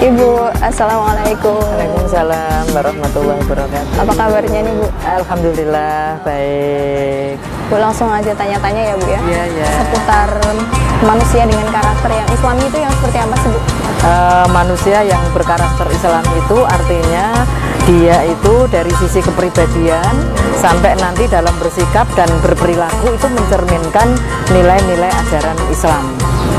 Ibu, Assalamualaikum. Waalaikumsalam warahmatullahi wabarakatuh. Apa kabarnya nih Bu? Alhamdulillah baik. Bu, langsung aja tanya-tanya ya Bu ya. Iya, iya. Seputar manusia dengan karakter yang Islami itu yang seperti apa sih Bu? Manusia yang berkarakter Islam itu artinya dia itu dari sisi kepribadian sampai nanti dalam bersikap dan berperilaku itu mencerminkan nilai-nilai ajaran Islam.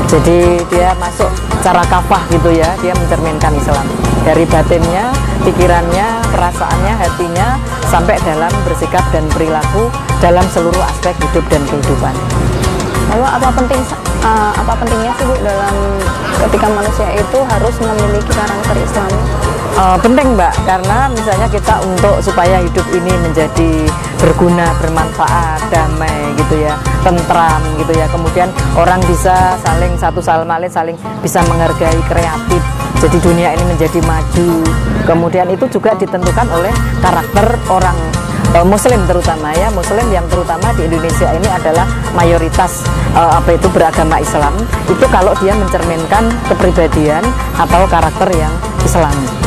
Jadi dia masuk secara kafah gitu ya, dia mencerminkan Islam dari batinnya, pikirannya, perasaannya, hatinya, sampai dalam bersikap dan perilaku dalam seluruh aspek hidup dan kehidupan. Lalu apa pentingnya sih Bu dalam ketika manusia itu harus memiliki karakter Islam? Penting Mbak, karena misalnya kita untuk supaya hidup ini menjadi berguna, bermanfaat, damai gitu ya, tentram gitu ya, kemudian orang bisa saling satu sama lain saling bisa menghargai, kreatif, jadi dunia ini menjadi maju. Kemudian itu juga ditentukan oleh karakter orang Muslim, terutama ya, Muslim yang terutama di Indonesia ini adalah mayoritas beragama Islam. Itu kalau dia mencerminkan kepribadian atau karakter yang Islami.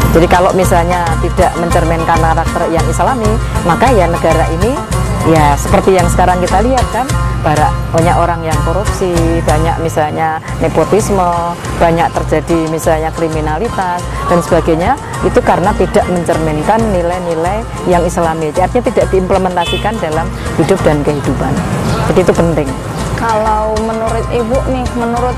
Jadi kalau misalnya tidak mencerminkan karakter yang Islami, maka ya negara ini ya seperti yang sekarang kita lihat kan, banyak orang yang korupsi, banyak misalnya nepotisme, banyak terjadi misalnya kriminalitas dan sebagainya. Itu karena tidak mencerminkan nilai-nilai yang Islami, artinya tidak diimplementasikan dalam hidup dan kehidupan. Jadi itu penting. Kalau menurut Ibu nih, menurut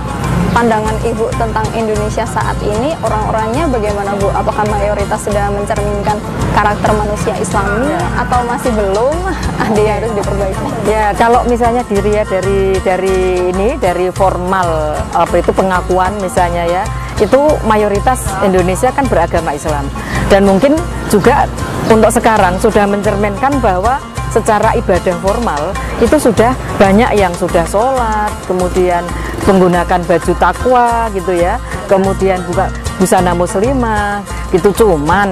pandangan Ibu tentang Indonesia saat ini, orang-orangnya bagaimana Bu? Apakah mayoritas sudah mencerminkan karakter manusia Islami atau masih belum? Ada yang harus diperbaiki. Ya, kalau misalnya dilihat dari formal pengakuan misalnya ya, itu mayoritas Indonesia kan beragama Islam, dan mungkin juga untuk sekarang sudah mencerminkan bahwa secara ibadah formal itu sudah banyak yang sudah sholat, kemudian menggunakan baju takwa gitu ya, kemudian buka busana muslimah gitu, cuman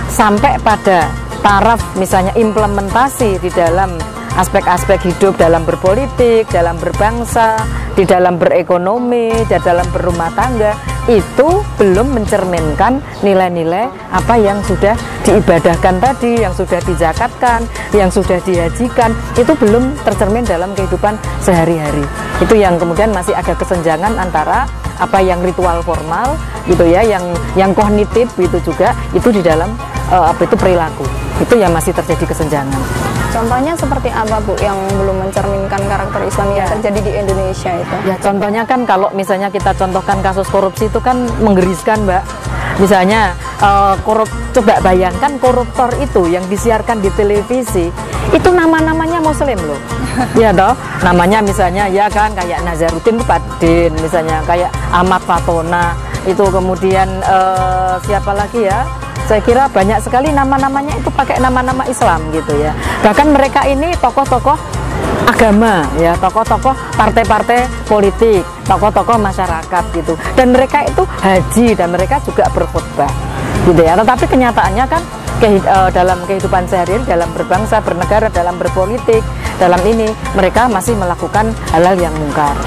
sampai pada taraf misalnya implementasi di dalam aspek-aspek hidup, dalam berpolitik, dalam berbangsa, di dalam berekonomi, di dalam berumah tangga, itu belum mencerminkan nilai-nilai apa yang sudah diibadahkan tadi, yang sudah dizakatkan, yang sudah dihajikan, itu belum tercermin dalam kehidupan sehari-hari. Itu yang kemudian masih ada kesenjangan antara apa yang ritual formal gitu ya, yang kognitif gitu juga, itu di dalam perilaku. Itu yang masih terjadi kesenjangan. Contohnya seperti apa Bu yang belum mencerminkan karakter Islam yang terjadi di Indonesia itu? Ya contohnya kan kalau misalnya kita contohkan kasus korupsi itu kan menggeriskan Mbak. Misalnya coba bayangkan koruptor itu yang disiarkan di televisi itu nama-namanya Muslim loh. Ya toh, namanya misalnya ya kan kayak Nazarudin Padin, misalnya kayak Ahmad Fatona itu, kemudian siapa lagi ya? Saya kira banyak sekali nama-namanya itu pakai nama-nama Islam gitu ya. Bahkan mereka ini tokoh-tokoh agama ya, tokoh-tokoh partai-partai politik, tokoh-tokoh masyarakat gitu. Dan mereka itu haji dan mereka juga berkhutbah gitu ya. Tetapi kenyataannya kan dalam kehidupan sehari-hari, dalam berbangsa, bernegara, dalam berpolitik, dalam ini mereka masih melakukan hal-hal yang mungkar.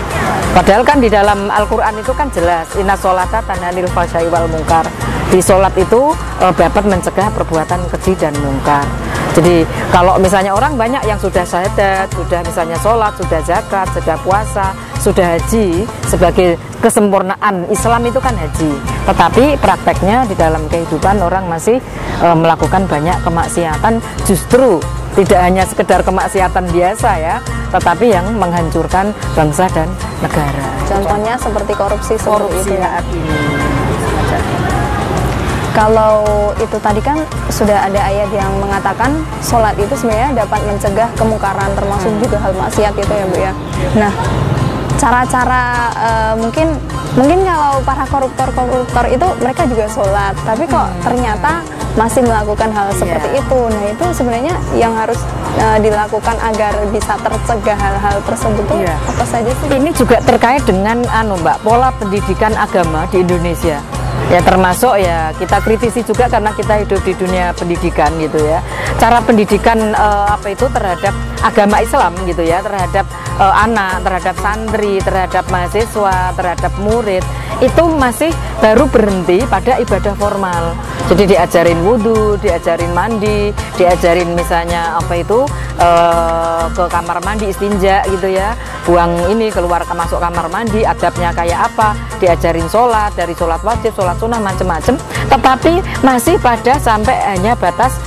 Padahal kan di dalam Al-Quran itu kan jelas, inna sholata tanhanil fahsya'i wal mungkar. Di sholat itu dapat mencegah perbuatan keji dan mungkar. Jadi kalau misalnya orang banyak yang sudah syahadat, sudah misalnya sholat, sudah zakat, sudah puasa, sudah haji, sebagai kesempurnaan Islam itu kan haji. Tetapi prakteknya di dalam kehidupan orang masih melakukan banyak kemaksiatan, justru tidak hanya sekedar kemaksiatan biasa ya, tetapi yang menghancurkan bangsa dan negara. Contohnya seperti korupsi itu saat ini. Kalau itu tadi kan sudah ada ayat yang mengatakan sholat itu sebenarnya dapat mencegah kemungkaran, termasuk juga hal maksiat itu ya Bu ya. Nah, cara-cara mungkin kalau para koruptor itu mereka juga sholat, tapi kok ternyata masih melakukan hal seperti itu. Nah, itu sebenarnya yang harus dilakukan agar bisa tercegah hal-hal tersebut tuh apa saja sih? Ini juga terkait dengan Mbak, pola pendidikan agama di Indonesia. Ya termasuk ya kita kritisi juga karena kita hidup di dunia pendidikan gitu ya. Cara pendidikan apa itu terhadap agama Islam gitu ya, terhadap anak, terhadap santri, terhadap mahasiswa, terhadap murid itu masih baru berhenti pada ibadah formal. Jadi diajarin wudhu, diajarin mandi, diajarin misalnya apa itu ke kamar mandi istinja gitu ya, buang ini keluar masuk kamar mandi, adabnya kayak apa, diajarin sholat, dari sholat wajib, sholat sunnah, macam-macam, tetapi masih pada sampai hanya batas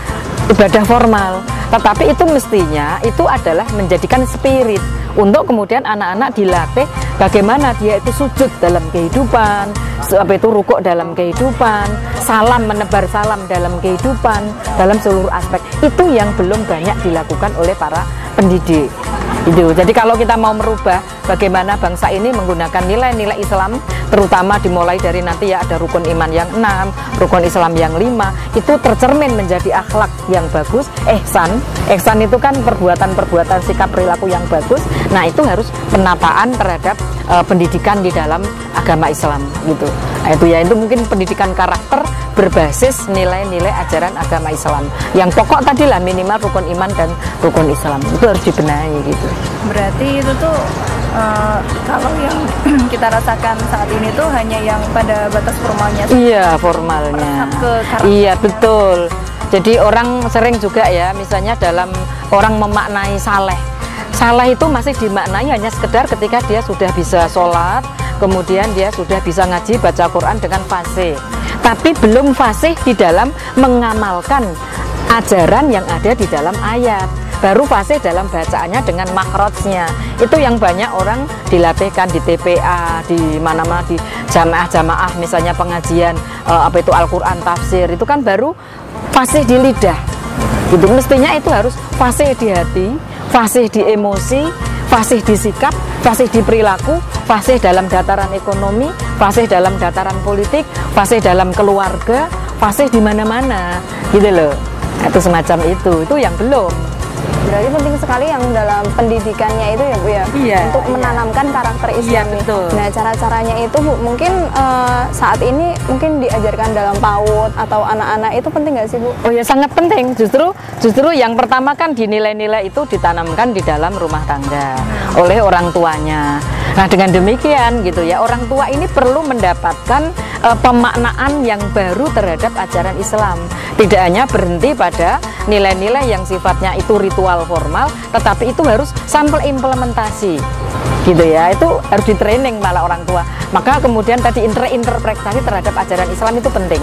ibadah formal. Tetapi itu mestinya itu adalah menjadikan spirit untuk kemudian anak-anak dilatih bagaimana dia itu sujud dalam kehidupan, apa itu rukuk dalam kehidupan, salam, menebar salam dalam kehidupan, dalam seluruh aspek. Itu yang belum banyak dilakukan oleh para pendidik. Itu. Jadi kalau kita mau merubah bagaimana bangsa ini menggunakan nilai-nilai Islam, terutama dimulai dari nanti ya ada rukun iman yang 6, rukun Islam yang 5, itu tercermin menjadi akhlak yang bagus, ihsan. Ihsan itu kan perbuatan-perbuatan sikap perilaku yang bagus. Nah, itu harus penataan terhadap pendidikan di dalam agama Islam gitu. Nah, itu ya, itu mungkin pendidikan karakter berbasis nilai-nilai ajaran agama Islam. Yang pokok tadi lah minimal rukun iman dan rukun Islam. Itu harus dibenahi gitu. Berarti itu tuh kalau yang kita rasakan saat ini tuh hanya yang pada batas formalnya. Iya, formalnya. Iya, betul. Jadi orang sering juga ya, misalnya dalam orang memaknai saleh. Saleh itu masih dimaknai hanya sekedar ketika dia sudah bisa sholat, kemudian dia sudah bisa ngaji, baca Quran dengan fasih. Tapi belum fasih di dalam mengamalkan ajaran yang ada di dalam ayat. Baru fasih dalam bacaannya dengan makrotnya. Itu yang banyak orang dilatihkan di TPA, di mana-mana, di jamaah-jamaah, misalnya pengajian apa itu Al-Quran tafsir, itu kan baru fasih di lidah. Gitu. Mestinya itu harus fasih di hati, fasih di emosi, fasih di sikap, fasih di perilaku, fasih dalam dataran ekonomi, fasih dalam dataran politik, fasih dalam keluarga, fasih di mana-mana, gitu loh. Itu semacam itu yang belum. Berarti penting sekali yang dalam pendidikannya itu ya Bu ya, iya, untuk menanamkan karakter Islam. Iya, betul. Nah, cara-caranya itu Bu mungkin saat ini mungkin diajarkan dalam PAUD atau anak-anak itu penting nggak sih Bu? Oh ya, sangat penting. Justru yang pertama kan di nilai-nilai itu ditanamkan di dalam rumah tangga oleh orang tuanya. Nah, dengan demikian gitu ya, orang tua ini perlu mendapatkan pemaknaan yang baru terhadap ajaran Islam. Tidak hanya berhenti pada nilai-nilai yang sifatnya itu ritual formal, tetapi itu harus sampel implementasi gitu ya, itu harus di training malah orang tua. Maka kemudian tadi interpretasi terhadap ajaran Islam itu penting.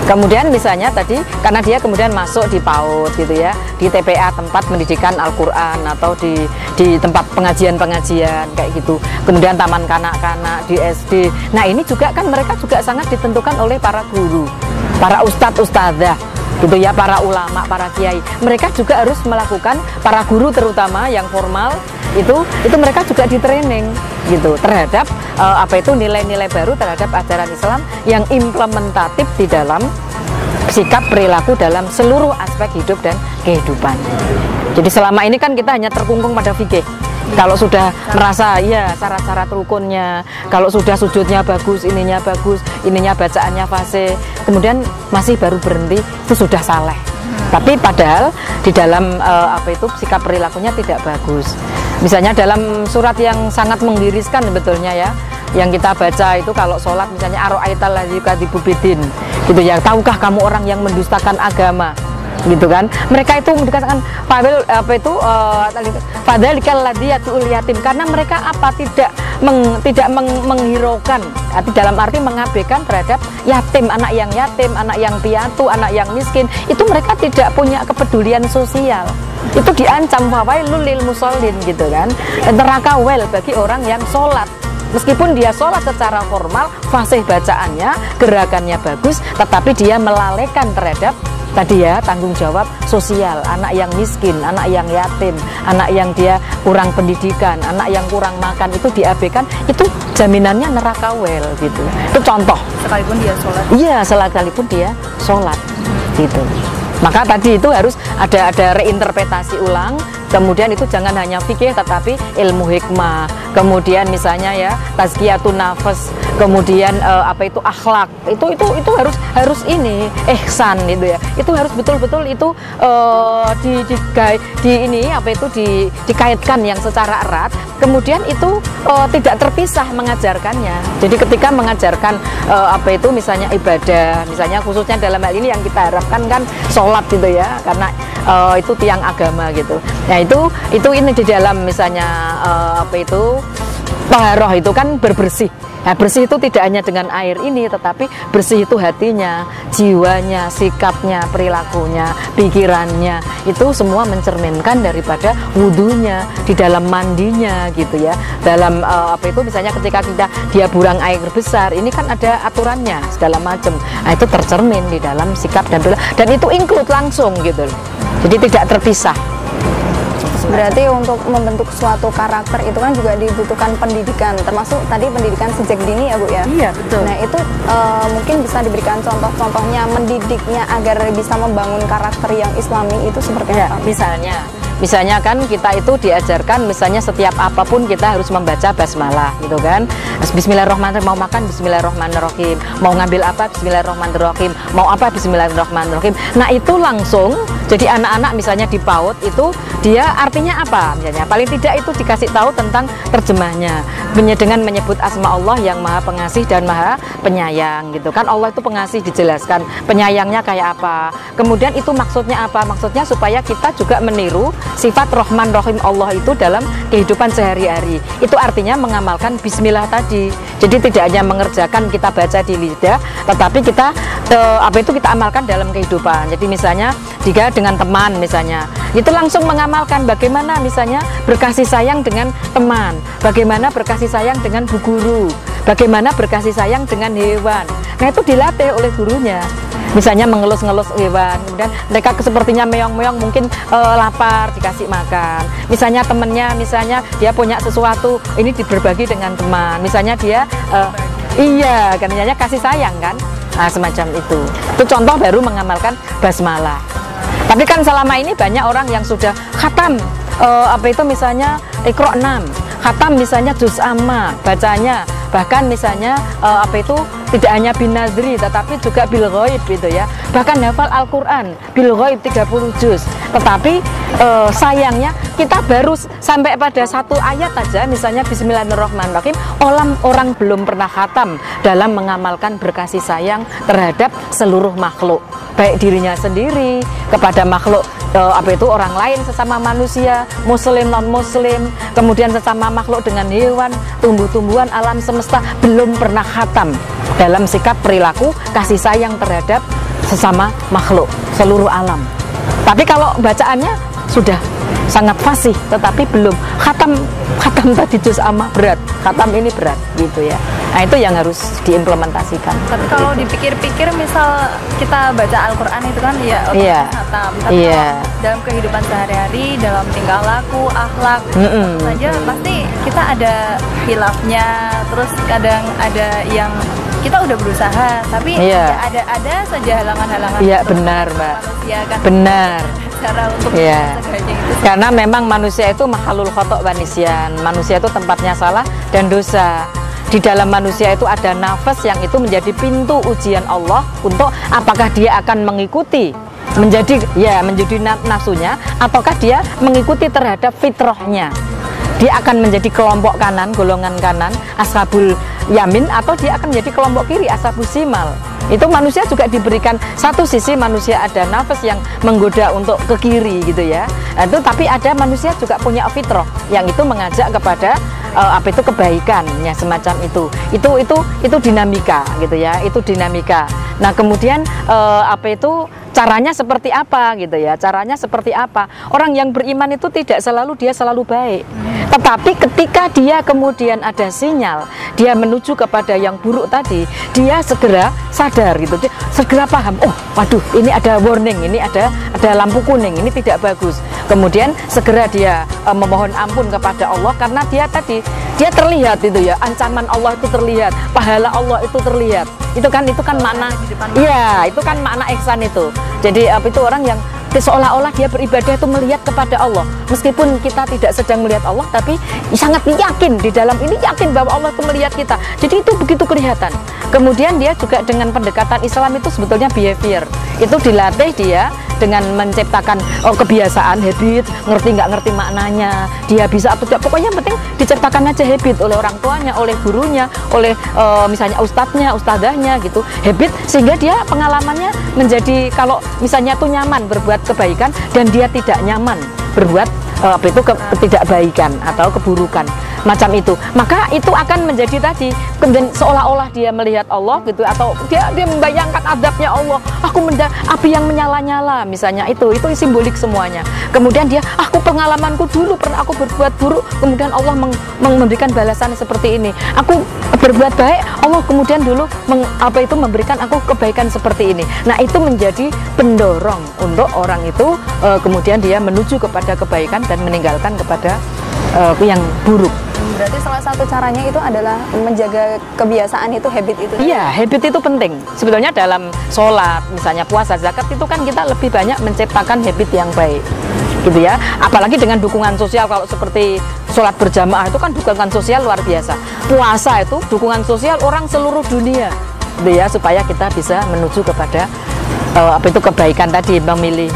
Kemudian misalnya tadi karena dia kemudian masuk di PAUD gitu ya, di TPA tempat pendidikan Al-Quran atau di tempat pengajian-pengajian kayak gitu, kemudian taman kanak-kanak di SD. Nah, ini juga kan mereka juga sangat ditentukan oleh para guru, para ustadz-ustadzah gitu ya, para ulama, para kiai. Mereka juga harus melakukan, para guru terutama yang formal itu mereka juga di training gitu terhadap apa itu nilai-nilai baru terhadap ajaran Islam yang implementatif di dalam sikap perilaku dalam seluruh aspek hidup dan kehidupan. Jadi selama ini kan kita hanya terkungkung pada fikih. Kalau sudah merasa ya syarat-syarat rukunnya, kalau sudah sujudnya bagus, ininya bacaannya fasih, kemudian masih baru berhenti, itu sudah saleh. Tapi padahal di dalam apa itu sikap perilakunya tidak bagus. Misalnya dalam surat yang sangat menggiriskan sebetulnya ya, yang kita baca itu kalau sholat misalnya aro'aital ladzi yukadzibu biddin gitu ya, tahukah kamu orang yang mendustakan agama gitu kan. Mereka itu dikatakan fadil apa itu fadzalikal ladzi yatu'ul yatim, karena mereka apa tidak menghiraukan, dalam arti mengabaikan terhadap yatim, anak yang piatu, anak yang miskin. Itu mereka tidak punya kepedulian sosial. Itu diancam fawailul lil musallin gitu kan, neraka wel bagi orang yang sholat. Meskipun dia sholat secara formal, fasih bacaannya, gerakannya bagus, tetapi dia melalaikan terhadap tadi ya tanggung jawab sosial, anak yang miskin, anak yang yatim, anak yang dia kurang pendidikan, anak yang kurang makan, itu diabaikan, itu jaminannya neraka wel gitu. Itu contoh. Sekalipun dia sholat. Iya, sekalipun dia sholat gitu. Maka tadi itu harus ada reinterpretasi ulang kemudian itu jangan hanya fikih tetapi ilmu hikmah, kemudian misalnya ya tazkiyatun nafas, kemudian apa itu akhlak, itu harus ini ihsan gitu ya, itu harus betul-betul itu dikaitkan yang secara erat, kemudian itu tidak terpisah mengajarkannya. Jadi ketika mengajarkan apa itu misalnya ibadah, misalnya khususnya dalam hal ini yang kita harapkan kan sholat gitu ya, karena itu tiang agama gitu. Nah itu ini di dalam misalnya apa itu taharah itu kan berbersih. Nah, bersih itu tidak hanya dengan air ini, tetapi bersih itu hatinya, jiwanya, sikapnya, perilakunya, pikirannya, itu semua mencerminkan daripada wudhunya, di dalam mandinya gitu ya. Dalam apa itu misalnya ketika dia buang air besar, ini kan ada aturannya segala macam. Nah, itu tercermin di dalam sikap dan perilaku, dan itu include langsung gitu. Jadi tidak terpisah. Berarti untuk membentuk suatu karakter itu kan juga dibutuhkan pendidikan, termasuk tadi pendidikan sejak dini ya Bu ya? Iya betul. Nah itu mungkin bisa diberikan contoh-contohnya mendidiknya agar bisa membangun karakter yang islami itu seperti ya, apa? Misalnya kan kita itu diajarkan misalnya setiap apapun kita harus membaca basmalah gitu kan. Bismillahirrahmanirrahim, mau makan Bismillahirrahmanirrahim, mau ngambil apa Bismillahirrahmanirrahim, mau apa Bismillahirrahmanirrahim. Nah itu langsung jadi anak-anak misalnya di PAUD itu dia artinya apa misalnya, paling tidak itu dikasih tahu tentang terjemahnya dengan menyebut asma Allah yang maha pengasih dan maha penyayang gitu kan. Allah itu pengasih dijelaskan, penyayangnya kayak apa, kemudian itu maksudnya apa, maksudnya supaya kita juga meniru sifat Rahman Rahim Allah itu dalam kehidupan sehari-hari. Itu artinya mengamalkan bismillah tadi. Jadi tidak hanya mengerjakan kita baca di lidah, tetapi kita apa itu kita amalkan dalam kehidupan. Jadi misalnya jika dengan teman misalnya, itu langsung mengamalkan bagaimana misalnya berkasih sayang dengan teman, bagaimana berkasih sayang dengan bu guru, bagaimana berkasih sayang dengan hewan. Nah itu dilatih oleh gurunya. Misalnya mengelus-ngelus hewan, kemudian mereka sepertinya meong-meong, mungkin lapar, dikasih makan. Misalnya temennya, misalnya dia punya sesuatu, ini berbagi dengan teman. Misalnya dia, iya, kan misalnya kasih sayang kan, nah, semacam itu. Itu contoh baru mengamalkan basmalah. Tapi kan selama ini banyak orang yang sudah khatam, apa itu misalnya Iqra 6, khatam misalnya juz amma, bacanya. Bahkan misalnya apa itu tidak hanya bin nazri tetapi juga bil ghaib gitu ya. Bahkan hafal Al-Qur'an bil ghaib 30 juz. Tetapi sayangnya kita baru sampai pada satu ayat aja misalnya Bismillahirrahmanirrahim, orang belum pernah khatam dalam mengamalkan berkasih sayang terhadap seluruh makhluk, baik dirinya sendiri kepada makhluk apa itu orang lain, sesama manusia, muslim non muslim, kemudian sesama makhluk dengan hewan, tumbuh-tumbuhan, alam semesta, belum pernah khatam dalam sikap perilaku kasih sayang terhadap sesama makhluk seluruh alam. Tapi kalau bacaannya sudah sangat fasih tetapi belum khatam tadi juz amma berat, khatam ini berat gitu ya. Nah itu yang harus diimplementasikan. Tapi kalau dipikir-pikir misal kita baca Al-Quran itu kan ya otomatis khatam. Tapi kalau dalam kehidupan sehari-hari, dalam tingkah laku, akhlak saja pasti kita ada khilafnya. Terus kadang ada yang kita udah berusaha tapi ya ada saja halangan-halangan. Iya benar Mbak. Manusia kan. Benar. Cara untuk itu. Karena memang manusia itu makhluk khotok wa nisyan. Manusia itu tempatnya salah dan dosa. Di dalam manusia itu ada nafas yang itu menjadi pintu ujian Allah untuk apakah dia akan mengikuti menjadi nafsunya ataukah dia mengikuti terhadap fitrahnya. Dia akan menjadi kelompok kanan, golongan kanan, ashabul yamin, atau dia akan menjadi kelompok kiri, ashabus simal. Itu manusia juga diberikan satu sisi manusia ada nafas yang menggoda untuk ke kiri gitu ya. Nah, itu tapi ada manusia juga punya fitrah yang itu mengajak kepada apa itu kebaikannya semacam itu. Itu dinamika gitu ya. Itu dinamika. Nah, kemudian apa itu caranya seperti apa gitu ya. Caranya seperti apa? Orang yang beriman itu tidak selalu dia selalu baik. Tetapi ketika dia kemudian ada sinyal, dia menuju kepada yang buruk tadi, dia segera sadar gitu, dia segera paham, oh waduh ini ada warning, ini ada lampu kuning, ini tidak bagus. Kemudian segera dia memohon ampun kepada Allah karena dia terlihat itu ya, ancaman Allah itu terlihat, pahala Allah itu terlihat. Itu kan makna, iya itu kan makna ihsan itu. Jadi itu orang yang seolah-olah dia beribadah itu melihat kepada Allah. Meskipun kita tidak sedang melihat Allah, tapi sangat yakin di dalam ini, yakin bahwa Allah itu melihat kita. Jadi itu begitu kelihatan. Kemudian dia juga dengan pendekatan Islam itu sebetulnya behavior. Itu dilatih dia dengan menciptakan kebiasaan, habit, ngerti nggak ngerti maknanya, dia bisa atau tidak, pokoknya yang penting diciptakan aja habit oleh orang tuanya, oleh gurunya, oleh misalnya ustadznya, ustadzahnya gitu, habit, sehingga dia pengalamannya menjadi, kalau misalnya tuh nyaman berbuat kebaikan dan dia tidak nyaman berbuat ketidakbaikan atau keburukan macam itu, maka itu akan menjadi tadi kemudian seolah-olah dia melihat Allah gitu, atau dia membayangkan azabnya Allah, api yang menyala-nyala misalnya, itu simbolik semuanya. Kemudian dia, pengalamanku dulu pernah aku berbuat buruk, kemudian Allah memberikan balasan seperti ini. Aku berbuat baik, Allah kemudian dulu memberikan aku kebaikan seperti ini. Nah, itu menjadi pendorong untuk orang itu kemudian dia menuju kepada kebaikan dan meninggalkan kepada yang buruk. Berarti salah satu caranya itu adalah menjaga kebiasaan itu, habit itu. Iya, habit itu penting. Sebetulnya dalam sholat, misalnya puasa, zakat, itu kan kita lebih banyak menciptakan habit yang baik, gitu ya. Apalagi dengan dukungan sosial, kalau seperti sholat berjamaah itu kan dukungan sosial luar biasa. Puasa itu dukungan sosial orang seluruh dunia, gitu ya, supaya kita bisa menuju kepada kebaikan tadi, memilih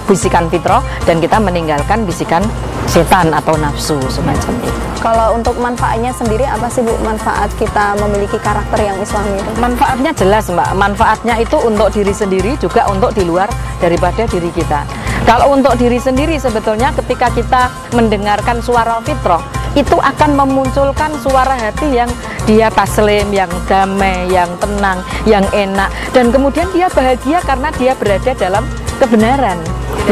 bisikan fitrah, dan kita meninggalkan bisikan setan atau nafsu semacam itu. Kalau untuk manfaatnya sendiri apa sih Bu, manfaat kita memiliki karakter yang Islami itu? Manfaatnya jelas Mbak, manfaatnya itu untuk diri sendiri juga untuk di luar daripada diri kita. Kalau untuk diri sendiri sebetulnya ketika kita mendengarkan suara fitrah, itu akan memunculkan suara hati yang dia taslim, yang damai, yang tenang, yang enak, dan kemudian dia bahagia karena dia berada dalam kebenaran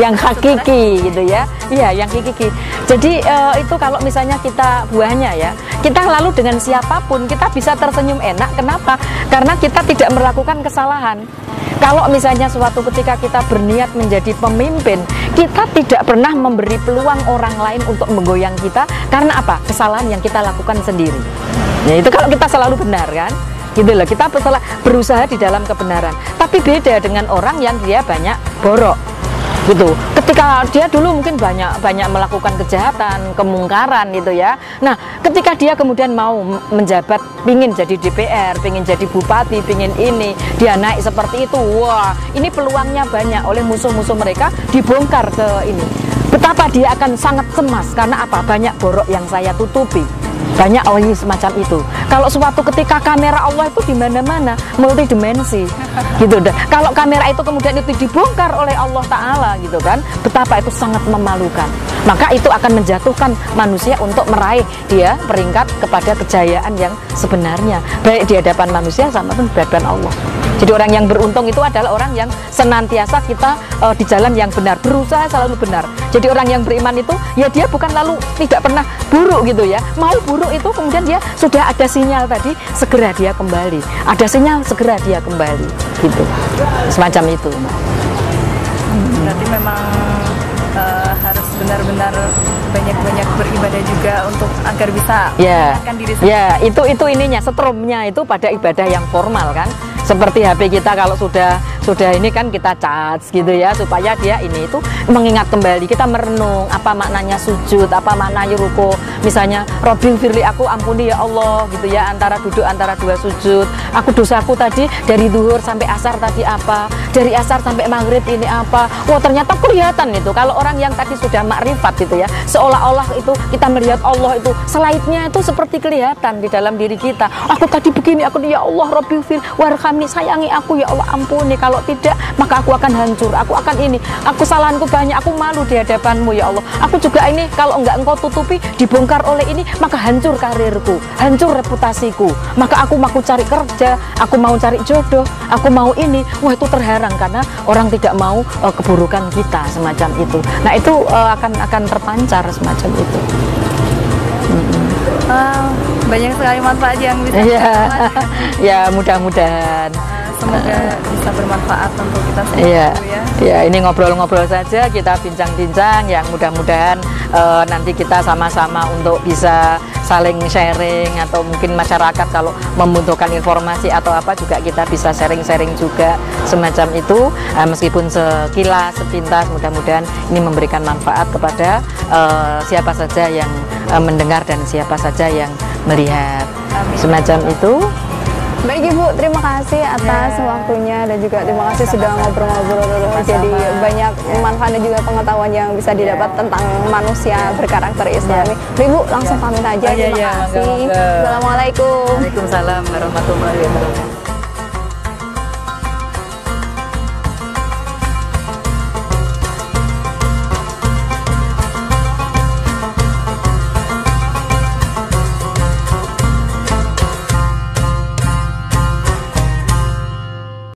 yang hakiki gitu ya. Iya, yang hakiki. Jadi itu kalau misalnya kita buahnya ya, kita lalu dengan siapapun kita bisa tersenyum enak. Kenapa? Karena kita tidak melakukan kesalahan. Kalau misalnya suatu ketika kita berniat menjadi pemimpin, kita tidak pernah memberi peluang orang lain untuk menggoyang kita. Karena apa? Kesalahan yang kita lakukan sendiri. Ya, itu kalau kita selalu benar kan? Gitu loh, kita berusaha di dalam kebenaran. Tapi beda dengan orang yang dia banyak borok. Gitu. Ketika dia dulu mungkin banyak melakukan kejahatan, kemungkaran gitu ya. Nah, ketika dia kemudian mau menjabat, pingin jadi DPR, pingin jadi bupati, pingin ini, dia naik seperti itu. Wah, ini peluangnya banyak, oleh musuh-musuh mereka dibongkar ke ini. Betapa dia akan sangat cemas karena apa? Banyak borok yang saya tutupi. Banyak semacam itu. Kalau suatu ketika kamera Allah itu di mana-mana, multidimensi, gitu dah. Kalau kamera itu kemudian itu dibongkar oleh Allah Taala, gitu kan, betapa itu sangat memalukan. Maka itu akan menjatuhkan manusia untuk meraih dia peringkat kepada kejayaan yang sebenarnya, baik di hadapan manusia sama pun di hadapan Allah. Jadi orang yang beruntung itu adalah orang yang senantiasa kita di jalan yang benar, berusaha selalu benar. Jadi orang yang beriman itu ya dia bukan lalu tidak pernah buruk gitu ya. Mau buruk itu kemudian dia sudah ada sinyal tadi, segera dia kembali. Ada sinyal, segera dia kembali. Gitu. Semacam itu. Berarti memang harus benar-benar banyak-banyak beribadah juga untuk agar bisa mengingatkan diri sendiri. Ya, itu ininya, setrumnya itu pada ibadah yang formal kan. Seperti HP kita kalau sudah ini kan kita charge gitu ya, supaya dia ini itu mengingat kembali, kita merenung apa maknanya sujud, apa maknanya ruku. Misalnya Robbi firli, aku ampuni ya Allah gitu ya, antara duduk antara dua sujud. Aku dosaku tadi dari zuhur sampai asar tadi apa, dari asar sampai maghrib ini apa. Wah, ternyata kelihatan itu kalau orang yang tadi sudah makrifat gitu ya, seolah-olah itu kita melihat Allah itu slide-nya itu seperti kelihatan di dalam diri kita. Aku tadi begini, aku ya Allah Robbi fir warhamni, sayangi aku ya Allah, ampuni. Kalau tidak maka aku akan hancur, aku akan ini, aku kesalahanku banyak, aku malu di hadapanmu ya Allah. Aku juga ini kalau enggak engkau tutupi, dibongkar oleh ini, maka hancur karirku, hancur reputasiku. Maka aku mau cari kerja, aku mau cari jodoh, aku mau ini. Wah, itu terharang karena orang tidak mau keburukan kita semacam itu. Nah, itu akan terpancar semacam itu. Banyak sekali manfaat yang bisa ya mudah-mudahan. semoga bisa bermanfaat untuk kita semua. Iya, ya. Ya, ini ngobrol-ngobrol saja, kita bincang-bincang yang mudah-mudahan nanti kita sama-sama untuk bisa saling sharing, atau mungkin masyarakat kalau membutuhkan informasi atau apa juga kita bisa sharing-sharing juga semacam itu, meskipun sekilas, sepintas, mudah-mudahan ini memberikan manfaat kepada siapa saja yang mendengar dan siapa saja yang melihat. Amin. Semacam itu. Baik Ibu, terima kasih atas waktunya dan juga terima kasih sudah ngobrol-ngobrol. Jadi banyak manfaat dan juga pengetahuan yang bisa didapat tentang manusia berkarakter Islami. Ibu langsung pamit aja. Terima kasih. Assalamualaikum. Waalaikumsalam warahmatullahi wabarakatuh.